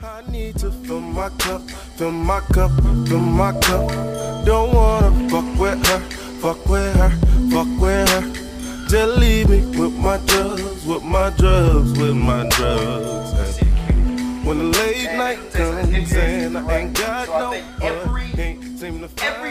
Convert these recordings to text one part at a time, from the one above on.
I need to fill my cup, fill my cup, fill my cup. Don't wanna fuck with her, fuck with her, fuck with her. Just leave me with my drugs, with my drugs, with my drugs. When the late night comes and I ain't got no every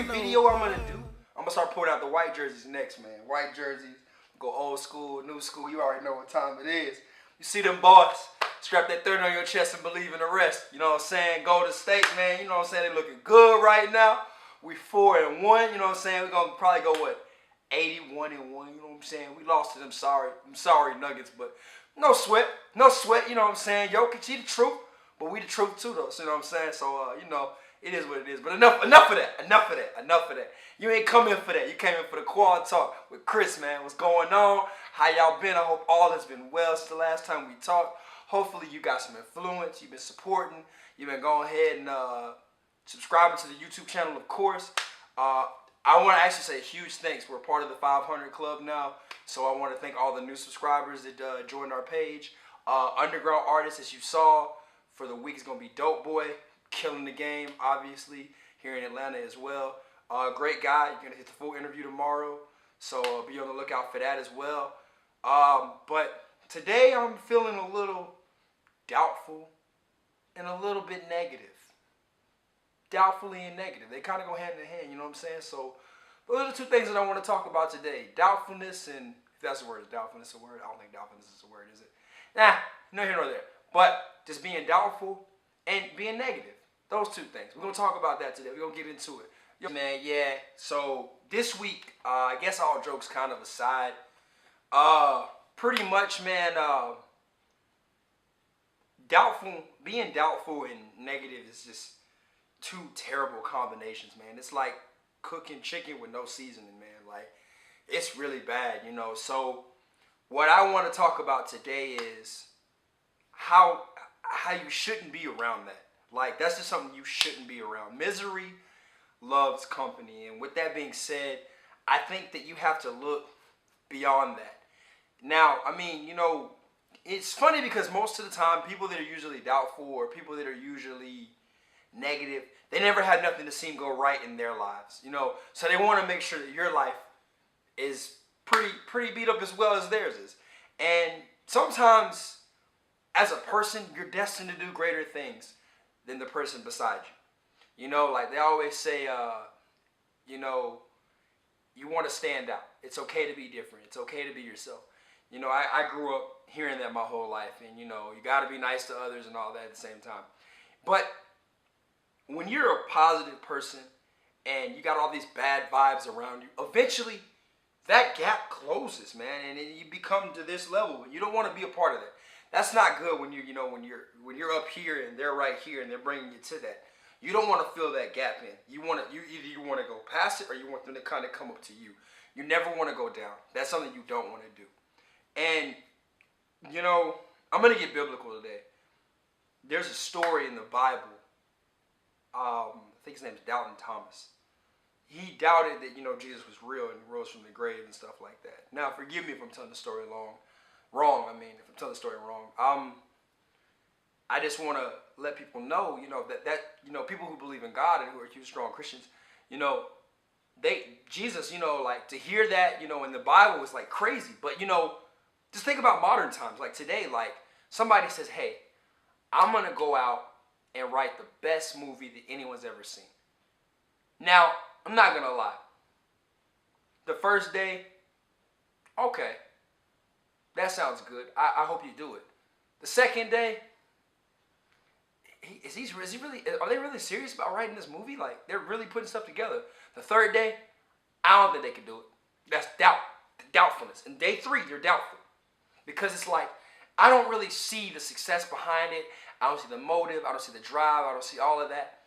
video I'm gonna do, I'm gonna start putting out the white jerseys next, man. White jerseys, go old school, new school. You already know what time it is. You see them boys, strap that 30 on your chest and believe in the rest. You know what I'm saying? Golden State, man. You know what I'm saying? They looking good right now. We 4-1. You know what I'm saying? We're gonna probably go what? 81-1. You know what I'm saying? We lost to them. I'm sorry, Nuggets, but no sweat, no sweat. You know what I'm saying? Jokic, he the truth. But we the truth too, though. So, you know what I'm saying? So, you know, it is what it is. But enough of that. You ain't come in for that. You came in for the quad talk with Chris, man. What's going on? How y'all been? I hope all has been well since the last time we talked. Hopefully you got some influence. You've been supporting. You've been going ahead and subscribing to the YouTube channel, of course. I want to actually say a huge thanks. We're part of the 500 Club now. So I want to thank all the new subscribers that joined our page. Underground artists, as you saw, for the week is going to be Dope Boy, killing the game, obviously, here in Atlanta as well. Great guy. You're going to hit the full interview tomorrow, so be on the lookout for that as well. But today I'm feeling a little doubtful and a little bit negative. Doubtfully and negative. They kind of go hand in hand, you know what I'm saying? So those are the two things that I want to talk about today. Doubtfulness, and if that's a word, is doubtfulness a word? I don't think doubtfulness is a word, is it? Nah, no here nor there. But just being doubtful and being negative. Those two things. We're going to talk about that today. We're going to get into it. Yo, man, yeah. So this week, I guess all jokes kind of aside, pretty much, man, being doubtful and negative is just two terrible combinations, man. It's like cooking chicken with no seasoning, man. Like, it's really bad, you know. So what I want to talk about today is how you shouldn't be around that. Like, that's just something you shouldn't be around. Misery loves company. And with that being said, I think that you have to look beyond that. Now, I mean, you know, it's funny because most of the time, people that are usually doubtful or people that are usually negative, they never had nothing to seem go right in their lives, you know. So they want to make sure that your life is pretty beat up as well as theirs is. And sometimes, as a person, you're destined to do greater things than the person beside you. You know, like they always say, you know, you want to stand out. It's okay to be different. It's okay to be yourself. You know, I grew up hearing that my whole life. And, you know, you got to be nice to others and all that at the same time. But when you're a positive person and you got all these bad vibes around you, eventually that gap closes, man. And then you become to this level. You don't want to be a part of that. That's not good when when you're up here and they're right here and they're bringing you to that. You don't want to fill that gap in. You either you want to go past it or you want them to kind of come up to you. You never want to go down. That's something you don't want to do. And you know, I'm gonna get biblical today. There's a story in the Bible. I think his name's Doubting Thomas. He doubted that, you know, Jesus was real and rose from the grave and stuff like that. Now, forgive me if I'm telling the story wrong. If I'm telling the story wrong. I just want to let people know, you know, that you know, people who believe in God and who are huge, strong Christians, you know, Jesus, you know, like to hear that, you know, in the Bible was like crazy. But, you know, just think about modern times. Like today, like somebody says, hey, I'm going to go out and write the best movie that anyone's ever seen. Now, I'm not going to lie. The first day, okay, that sounds good. I hope you do it. The second day, are they really serious about writing this movie? Like, they're really putting stuff together. The third day, I don't think they can do it. That's doubtfulness. And day 3, you're doubtful. Because it's like, I don't really see the success behind it. I don't see the motive. I don't see the drive. I don't see all of that.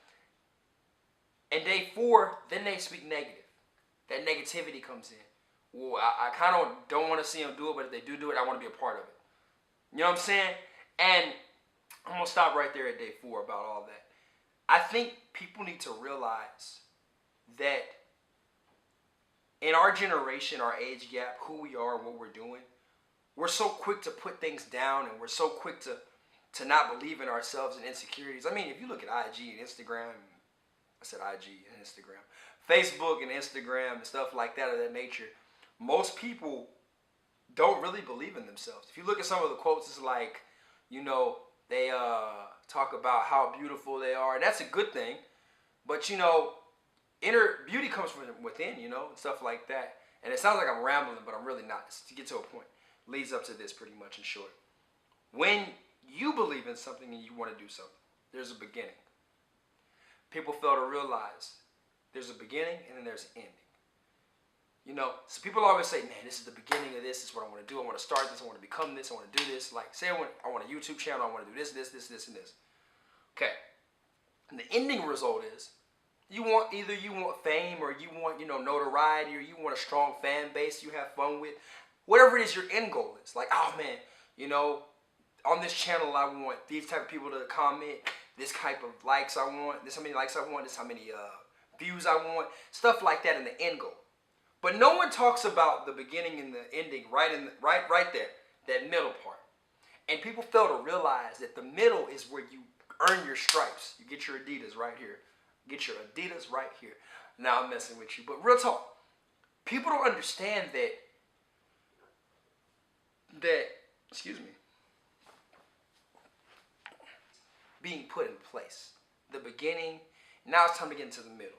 And day 4, then they speak negative. That negativity comes in. Well, I kind of don't want to see them do it, but if they do it, I want to be a part of it. You know what I'm saying? And I'm going to stop right there at day 4 about all that. I think people need to realize that in our generation, our age gap, who we are and what we're doing, we're so quick to put things down and we're so quick to to not believe in ourselves and insecurities. I mean, if you look at IG and Instagram, I said IG and Instagram, Facebook and Instagram and stuff like that of that nature, most people don't really believe in themselves. If you look at some of the quotes, it's like, you know, they talk about how beautiful they are, and that's a good thing. But, you know, inner beauty comes from within, you know, and stuff like that. And it sounds like I'm rambling, but I'm really not. It's to get to a point. Leads up to this pretty much in short. When you believe in something and you want to do something, there's a beginning. People fail to realize there's a beginning and then there's an ending. You know, so people always say, man, this is the beginning of this. This is what I want to do. I want to start this. I want to become this. I want to do this. Like, say I want a YouTube channel. I want to do this, this, this, this, and this. Okay. And the ending result is you want fame or you want, you know, notoriety or you want a strong fan base you have fun with. Whatever it is your end goal is. Like, oh, man, you know, on this channel I want these type of people to comment. This type of likes I want. This how many likes I want. This how many views I want. Stuff like that in the end goal. But no one talks about the beginning and the ending right there, that middle part. And people fail to realize that the middle is where you earn your stripes. You get your Adidas right here. Get your Adidas right here. Now I'm messing with you. But real talk, people don't understand that, excuse me, being put in place. The beginning, now it's time to get into the middle.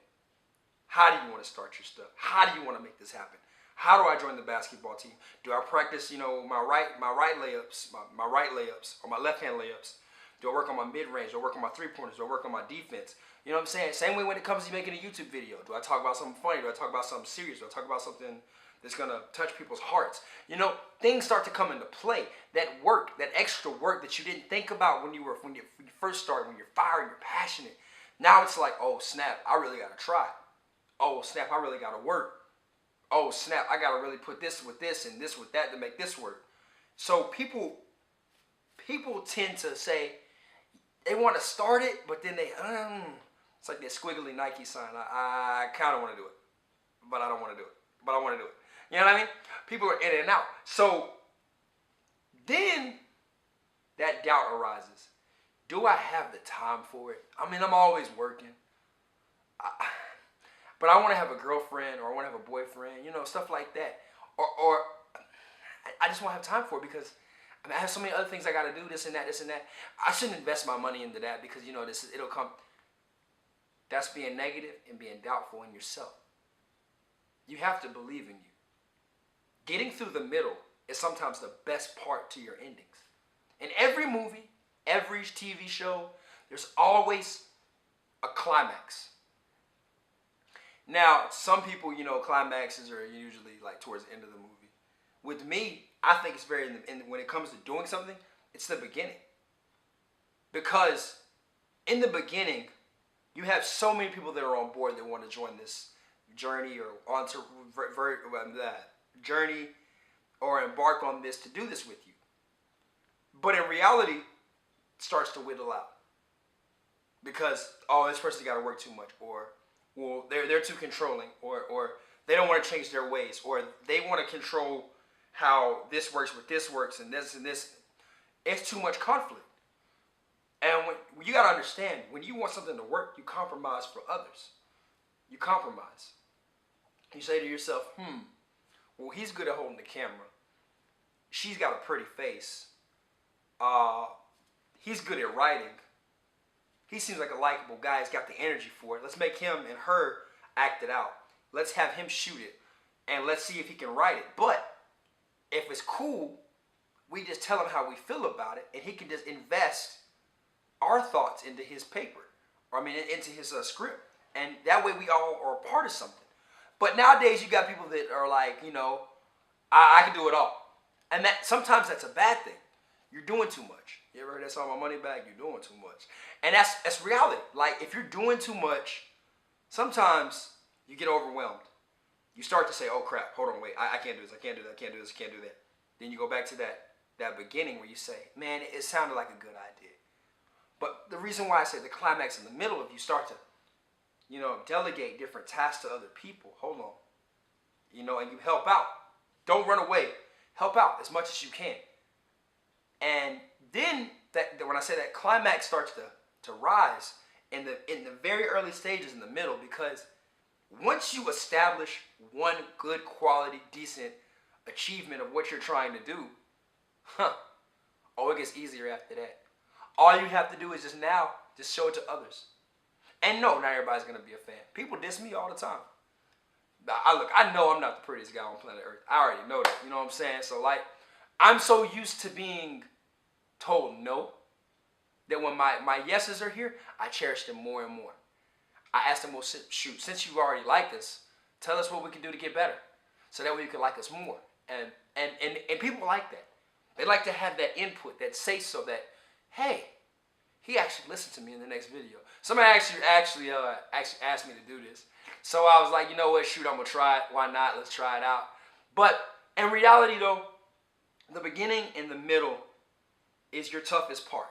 How do you want to start your stuff? How do you want to make this happen? How do I join the basketball team? Do I practice, you know, my right layups, my right layups, or my left hand layups? Do I work on my mid-range? Do I work on my three-pointers? Do I work on my defense? You know what I'm saying? Same way when it comes to making a YouTube video. Do I talk about something funny? Do I talk about something serious? Do I talk about something that's going to touch people's hearts? You know, things start to come into play. That work, that extra work that you didn't think about when you first started, when you're fired, you're passionate. Now it's like, oh, snap, I really got to try. Oh, snap, I really got to work. Oh, snap, I got to really put this with this and this with that to make this work. So people tend to say they want to start it, but then it's like that squiggly Nike sign. I kind of want to do it, but I don't want to do it. But I want to do it. You know what I mean? People are in and out. So then that doubt arises. Do I have the time for it? I mean, I'm always working. But I want to have a girlfriend or I want to have a boyfriend, you know, stuff like that. Or I just won't have time for it because I mean, I have so many other things I got to do, this and that, this and that. I shouldn't invest my money into that because, you know, it'll come. That's being negative and being doubtful in yourself. You have to believe in you. Getting through the middle is sometimes the best part to your endings. In every movie, every TV show, there's always a climax. Now, some people, you know, climaxes are usually like towards the end of the movie. With me, I think it's very, when it comes to doing something, it's the beginning. Because in the beginning, you have so many people that are on board that want to join this journey or onto that journey or embark on this to do this with you. But in reality, it starts to whittle out. Because, oh, this person got to work too much, or well, they're too controlling, or they don't want to change their ways, or they want to control how this works with this works and this and this. It's too much conflict. And when you got to understand, when you want something to work, you compromise for others. You compromise. You say to yourself, well, he's good at holding the camera. She's got a pretty face. He's good at writing. He seems like a likable guy. He's got the energy for it. Let's make him and her act it out. Let's have him shoot it. And let's see if he can write it. But if it's cool, we just tell him how we feel about it. And he can just invest our thoughts into his paper. Or into his script. And that way we all are a part of something. But nowadays you got people that are like, you know, I can do it all. And that sometimes that's a bad thing. You're doing too much. You ever heard that song, My Money Bag? You're doing too much. And that's reality. Like, if you're doing too much, sometimes you get overwhelmed. You start to say, oh, crap, hold on, wait, I can't do this, I can't do that, I can't do this, I can't do that. Then you go back to that beginning where you say, man, it sounded like a good idea. But the reason why I say the climax in the middle, if you start to, you know, delegate different tasks to other people, hold on, you know, and you help out. Don't run away. Help out as much as you can. And then when I say that climax starts to rise in the very early stages in the middle, because once you establish one good quality, decent achievement of what you're trying to do, it gets easier after that. All you have to do is just show it to others. And no, not everybody's gonna be a fan. People diss me all the time. I know I'm not the prettiest guy on planet Earth. I already know that, you know what I'm saying? So like, I'm so used to being told no, that when my yeses are here, I cherish them more and more. I ask them, well, shoot, since you already like us, tell us what we can do to get better, so that way you can like us more. And people like that. They like to have that input, that say so, that, hey, he actually listened to me in the next video. Somebody actually asked me to do this. So I was like, you know what, shoot, I'm gonna try it. Why not? Let's try it out. But in reality though, the beginning and the middle is your toughest part.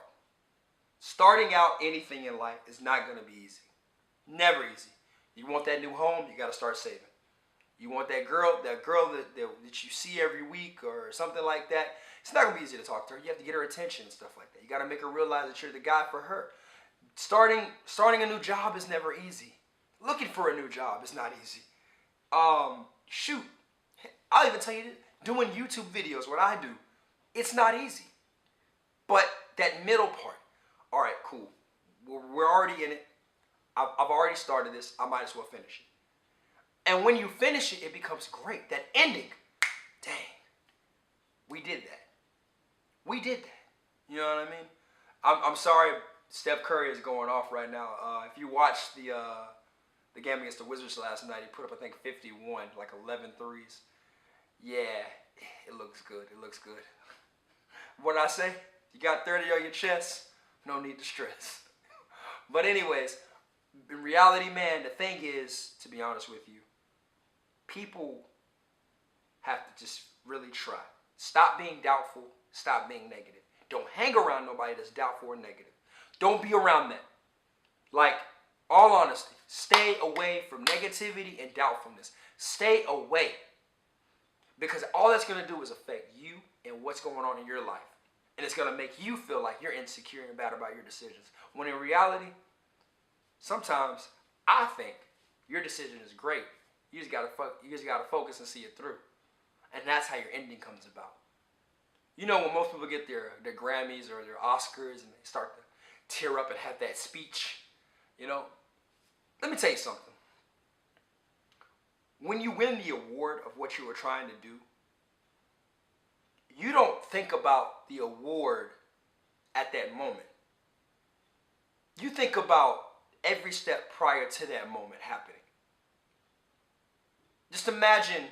Starting out anything in life is not gonna be easy. Never easy. You want that new home, you gotta start saving. You want that girl that you see every week or something like that, it's not gonna be easy to talk to her. You have to get her attention and stuff like that. You gotta make her realize that you're the guy for her. Starting a new job is never easy. Looking for a new job is not easy. Shoot, I'll even tell you this, doing YouTube videos, what I do, it's not easy. But that middle part, all right, cool. We're already in it. I've already started this. I might as well finish it. And when you finish it, it becomes great. That ending, dang, we did that. We did that. You know what I mean? I'm sorry, Steph Curry is going off right now. If you watched the game against the Wizards last night, he put up, I think, 51, like 11 threes. Yeah, it looks good. It looks good. What I say? You got 30 on your chest, no need to stress. But anyways, in reality, man, the thing is, to be honest with you, people have to just really try. Stop being doubtful. Stop being negative. Don't hang around nobody that's doubtful or negative. Don't be around that. Like, all honesty, stay away from negativity and doubtfulness. Stay away. Because all that's going to do is affect you and what's going on in your life. And it's going to make you feel like you're insecure and bad about your decisions. When in reality, sometimes I think your decision is great. You just got to focus and see it through. And that's how your ending comes about. You know, when most people get their Grammys or their Oscars and they start to tear up and have that speech, you know, let me tell you something. When you win the award of what you were trying to do, you don't think about the award at that moment. You think about every step prior to that moment happening. Just imagine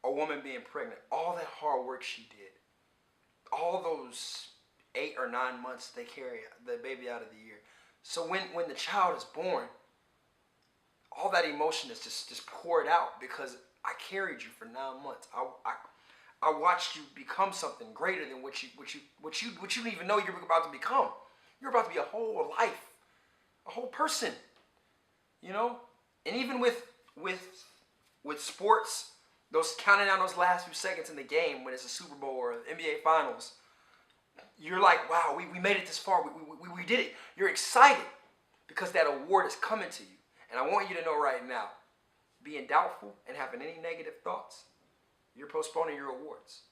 a woman being pregnant, all that hard work she did, all those 8 or 9 months they carry the baby out of the year. So when the child is born, all that emotion is just poured out because I carried you for 9 months. I watched you become something greater than what you didn't even know you were about to become. You're about to be a whole life, a whole person, you know. And even with sports, those counting down those last few seconds in the game when it's a Super Bowl or NBA Finals, you're like, wow, we made it this far. We did it. You're excited because that award is coming to you. And I want you to know right now, being doubtful and having any negative thoughts, you're postponing your awards.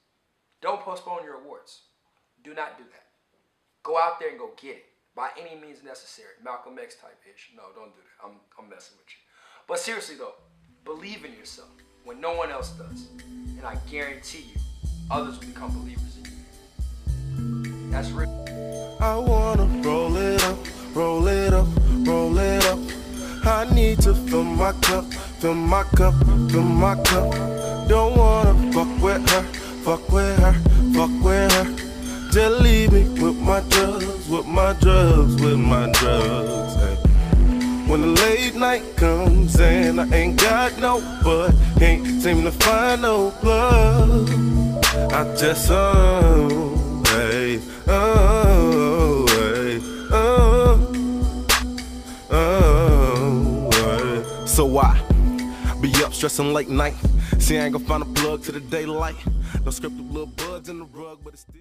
Don't postpone your awards. Do not do that. Go out there and go get it by any means necessary. Malcolm X type ish. No, don't do that. I'm messing with you. But seriously though, believe in yourself when no one else does. And I guarantee you, others will become believers in you. That's real. I wanna roll it up, roll it up, roll it up. I need to fill my cup, fill my cup, fill my cup. Don't wanna fuck with her, fuck with her, fuck with her. Just leave me with my drugs, with my drugs, with my drugs. Hey. When the late night comes and I ain't got no butt, can't seem to find no plug. I just hey, hey, hey. So I be up stressing late night. See, I ain't gonna find a plug to the daylight. No scripted little bugs in the rug, but it's still